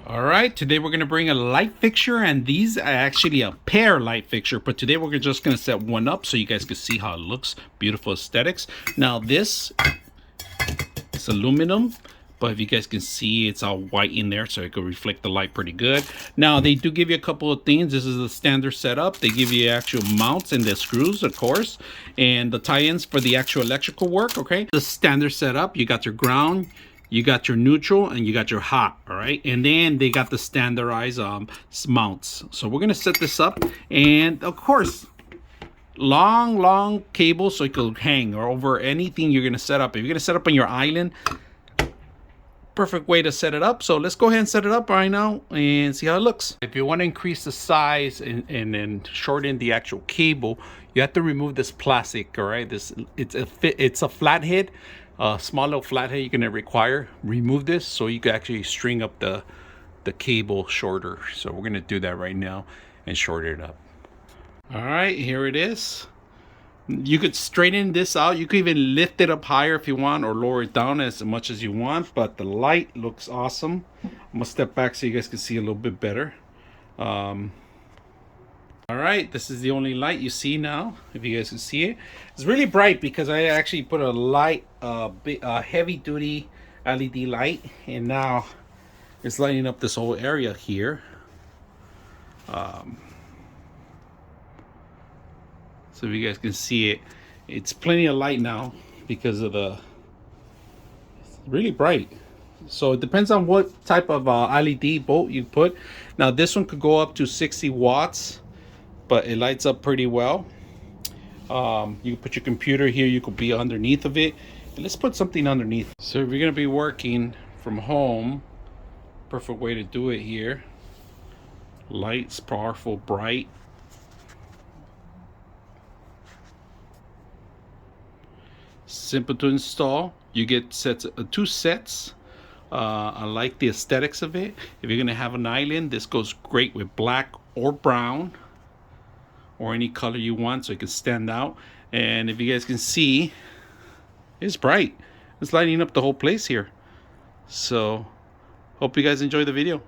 All right, today we're going to bring a light fixture, and these are actually a pair light fixture, but today we're just going to set one up so you guys can see how it looks. Beautiful aesthetics. Now this is aluminum, but if you guys can see, it's all white in there, so it could reflect the light pretty good. Now they do give you a couple of things. This is the standard setup. They give you actual mounts and the screws, of course, and the tie-ins for the actual electrical work. Okay, the standard setup, you got your ground, you got your neutral, and you got your hot. All right, and then they got the standardized mounts. So we're gonna set this up, and of course, long cable so it could hang or over anything you're gonna set up. If you're gonna set up on your island, perfect way to set it up. So let's go ahead and set it up right now and see how it looks. If you want to increase the size and then shorten the actual cable, you have to remove this plastic. All right, it's a flathead, small little flathead you're gonna require. Remove this so you can actually string up the cable shorter. So we're gonna do that right now and shorten it up. All right, here it is. You could straighten this out. You could even lift it up higher if you want, or lower it down as much as you want, but the light looks awesome. I'm gonna step back so you guys can see a little bit better. All right, this is the only light you see now, if you guys can see it. It's really bright because I actually put a light, heavy duty LED light, and now it's lighting up this whole area here. So if you guys can see it, it's plenty of light now because of it's really bright. So it depends on what type of LED bulb you put. Now this one could go up to 60 watts, but it lights up pretty well. You can put your computer here, you could be underneath of it. And let's put something underneath. So if you're gonna be working from home, perfect way to do it here. Lights, powerful, bright. Simple to install. You get two sets. I like the aesthetics of it. If you're gonna have an island, this goes great with black or brown or any color you want, so it can stand out. And if you guys can see, it's bright. It's lighting up the whole place here. So hope you guys enjoy the video.